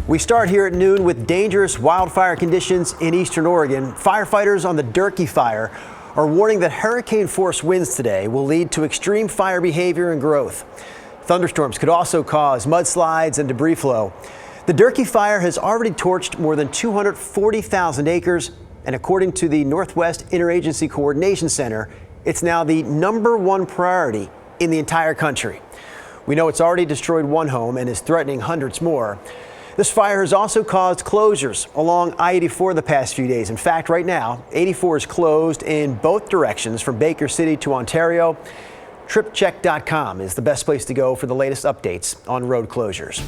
We start here at noon with dangerous wildfire conditions in eastern Oregon. Firefighters on the Durkee fire are warning that hurricane-force winds today will lead to extreme fire behavior and growth. Thunderstorms could also cause mudslides and debris flow. The Durkee fire has already torched more than 240,000 acres, and according to the Northwest Interagency Coordination Center, it's now the #1 priority in the entire country. We know it's already destroyed one home and is threatening hundreds more. This fire has also caused closures along I-84 the past few days. In fact, right now, 84 is closed in both directions from Baker City to Ontario. TripCheck.com is the best place to go for the latest updates on road closures.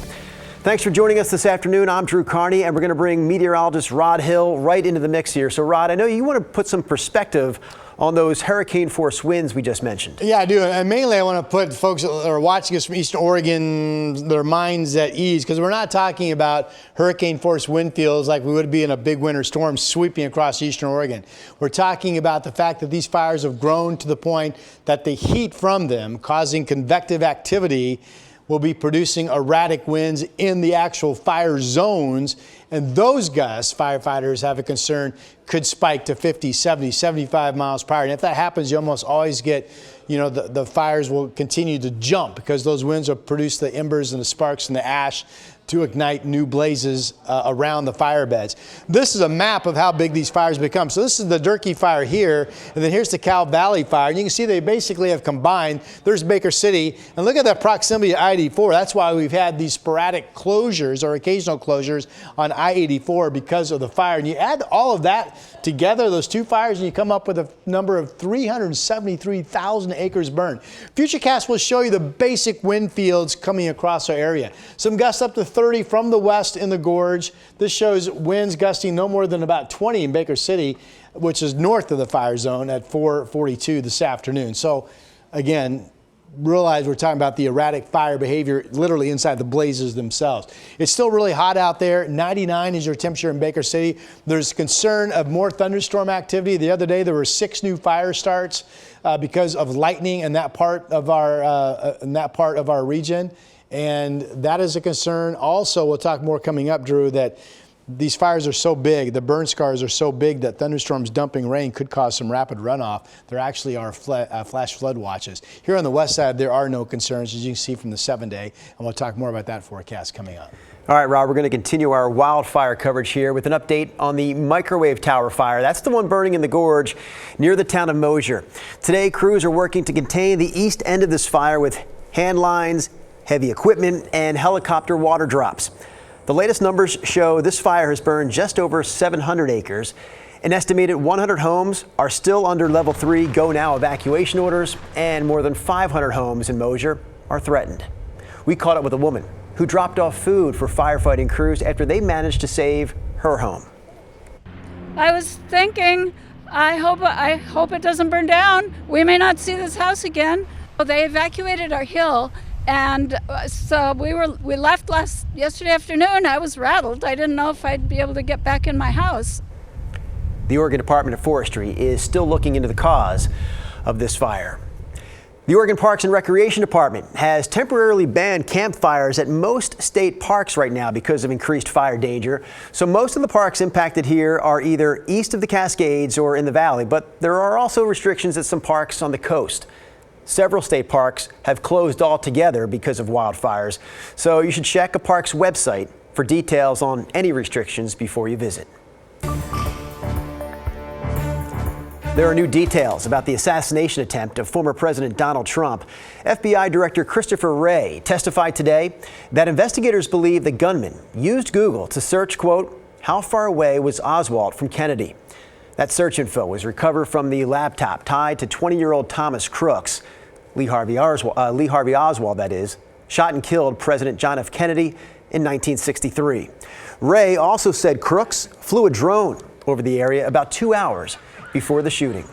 Thanks for joining us this afternoon. I'm Drew Carney, and we're going to bring meteorologist Rod Hill right into the mix here. So, Rod, I know you want to put some perspective on those hurricane-force winds we just mentioned. Yeah, I do. And mainly I want to put folks that are watching us from Eastern Oregon, their minds at ease, because we're not talking about hurricane-force wind fields like we would be in a big winter storm sweeping across Eastern Oregon. We're talking about the fact that these fires have grown to the point that the heat from them, causing convective activity, will be producing erratic winds in the actual fire zones. And those gusts, firefighters have a concern, could spike to 50, 70, 75 miles per hour. And if that happens, you almost always get, the fires will continue to jump because those winds will produce the embers and the sparks and the ash to ignite new blazes around the fire beds. This is a map of how big these fires become. So this is the Durkee fire here, and then here's the Cow Valley fire. And you can see they basically have combined. There's Baker City, and look at that proximity to I-84. That's why we've had these sporadic closures or occasional closures on I-84 because of the fire. And you add all of that together, those two fires, and you come up with a number of 373,000 acres burned. Futurecast will show you the basic wind fields coming across our area. Some gusts up to 30 from the west in the Gorge. This shows winds gusting no more than about 20 in Baker City, which is north of the fire zone at 4:42 this afternoon. So again, realize we're talking about the erratic fire behavior literally inside the blazes themselves. It's still really hot out there. 99 is your temperature in Baker City. There's concern of more thunderstorm activity. The other day there were 6 new fire starts because of lightning in that part of our region. And that is a concern. Also, we'll talk more coming up, Drew, that these fires are so big, the burn scars are so big that thunderstorms dumping rain could cause some rapid runoff. There actually are flash flood watches. Here on the west side, there are no concerns, as you can see from the 7-day, and we'll talk more about that forecast coming up. All right, Rob, we're going to continue our wildfire coverage here with an update on the microwave tower fire. That's the one burning in the Gorge near the town of Mosier. Today, crews are working to contain the east end of this fire with hand lines, heavy equipment, and helicopter water drops. The latest numbers show this fire has burned just over 700 acres. An estimated 100 homes are still under level 3 go now evacuation orders, and more than 500 homes in Mosier are threatened. We caught up with a woman who dropped off food for firefighting crews after they managed to save her home. I was thinking, I hope it doesn't burn down. We may not see this house again. They evacuated our hill. And so we left yesterday afternoon. I was rattled. I didn't know if I'd be able to get back in my house. The Oregon Department of Forestry is still looking into the cause of this fire. The Oregon Parks and Recreation Department has temporarily banned campfires at most state parks right now because of increased fire danger. So most of the parks impacted here are either east of the Cascades or in the valley, but there are also restrictions at some parks on the coast. Several state parks have closed altogether because of wildfires, so you should check a park's website for details on any restrictions before you visit. There are new details about the assassination attempt of former President Donald Trump. FBI Director Christopher Wray testified today that investigators believe the gunman used Google to search, quote, "How far away was Oswald from Kennedy?" That search info was recovered from the laptop tied to 20-year-old Thomas Crooks. Lee Harvey Oswald, that is, shot and killed President John F. Kennedy in 1963. Wray also said Crooks flew a drone over the area about 2 hours before the shooting.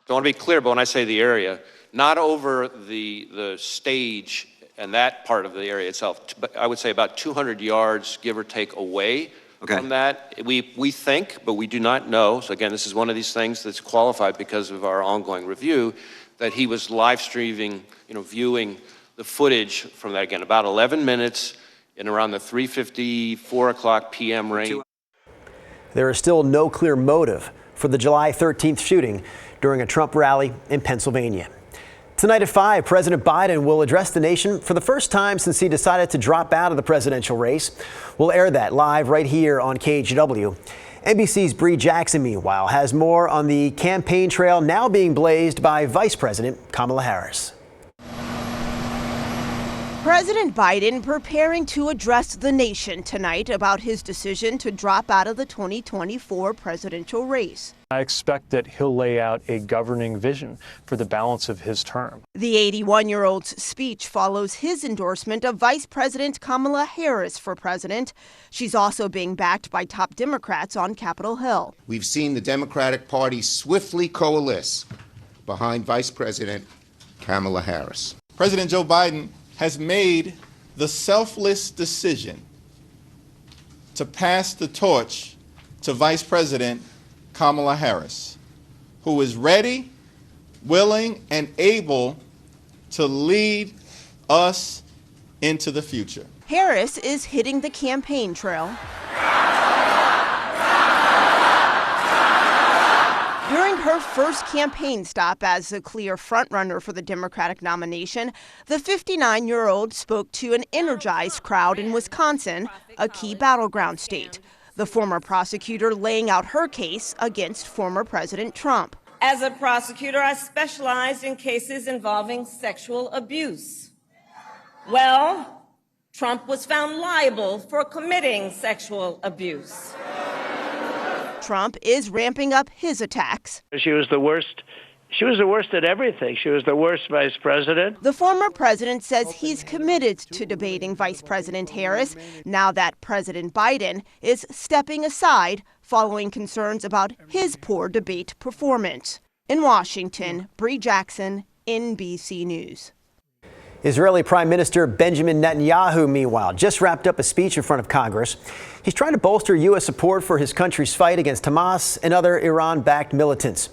I want to be clear, but when I say the area, not over the stage and that part of the area itself, but I would say about 200 yards, give or take, away from that. We think, but we do not know. So again, this is one of these things that's qualified because of our ongoing review, that he was live streaming, viewing the footage from that, again, about 11 minutes in around the 3:50, 4 o'clock p.m. range. There is still no clear motive for the July 13th shooting during a Trump rally in Pennsylvania. Tonight at 5, President Biden will address the nation for the first time since he decided to drop out of the presidential race. We'll air that live right here on KGW. NBC's Bree Jackson, meanwhile, has more on the campaign trail now being blazed by Vice President Kamala Harris. President Biden preparing to address the nation tonight about his decision to drop out of the 2024 presidential race. I expect that he'll lay out a governing vision for the balance of his term. The 81-year-old's speech follows his endorsement of Vice President Kamala Harris for president. She's also being backed by top Democrats on Capitol Hill. We've seen the Democratic Party swiftly coalesce behind Vice President Kamala Harris. President Joe Biden has made the selfless decision to pass the torch to Vice President Kamala Harris, who is ready, willing, and able to lead us into the future. Harris is hitting the campaign trail. During her first campaign stop as a clear frontrunner for the Democratic nomination, the 59-year-old spoke to an energized crowd in Wisconsin, a key battleground state. The former prosecutor laying out her case against former President Trump. As a prosecutor, I specialized in cases involving sexual abuse. Well, Trump was found liable for committing sexual abuse. Trump is ramping up his attacks. She was the worst. She was the worst at everything. She was the worst vice president. The former president says he's committed to debating Vice President Harris now that President Biden is stepping aside following concerns about his poor debate performance. In Washington, Bree Jackson, NBC News. Israeli Prime Minister Benjamin Netanyahu, meanwhile, just wrapped up a speech in front of Congress. He's trying to bolster U.S. support for his country's fight against Hamas and other Iran-backed militants.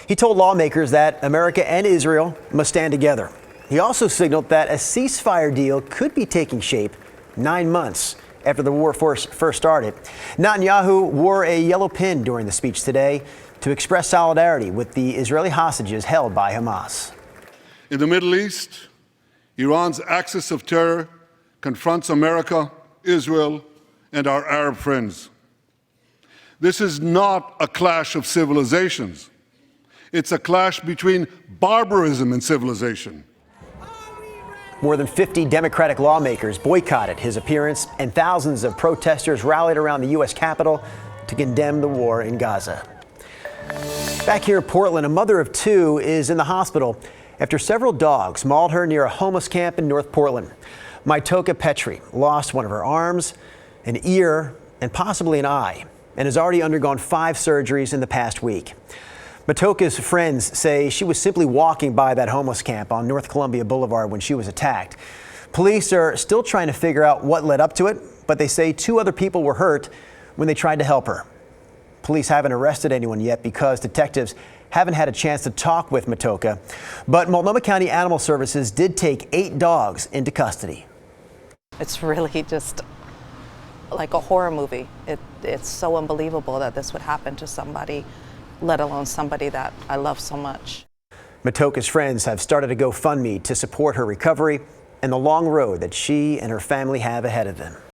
He told lawmakers that America and Israel must stand together. He also signaled that a ceasefire deal could be taking shape 9 months after the war first started. Netanyahu wore a yellow pin during the speech today to express solidarity with the Israeli hostages held by Hamas. In the Middle East, Iran's axis of terror confronts America, Israel, and our Arab friends. This is not a clash of civilizations. It's a clash between barbarism and civilization. More than 50 Democratic lawmakers boycotted his appearance, and thousands of protesters rallied around the U.S. Capitol to condemn the war in Gaza. Back here in Portland, a mother of 2 is in the hospital after several dogs mauled her near a homeless camp in North Portland. Mytoka Petri lost one of her arms, an ear, and possibly an eye, and has already undergone 5 surgeries in the past week. Mytoka's friends say she was simply walking by that homeless camp on North Columbia Boulevard when she was attacked. Police are still trying to figure out what led up to it, but they say 2 other people were hurt when they tried to help her. Police haven't arrested anyone yet because detectives haven't had a chance to talk with Mytoka, but Multnomah County Animal Services did take 8 dogs into custody. It's really just like a horror movie. It's so unbelievable that this would happen to somebody, let alone somebody that I love so much. Mytoka's friends have started a GoFundMe to support her recovery and the long road that she and her family have ahead of them.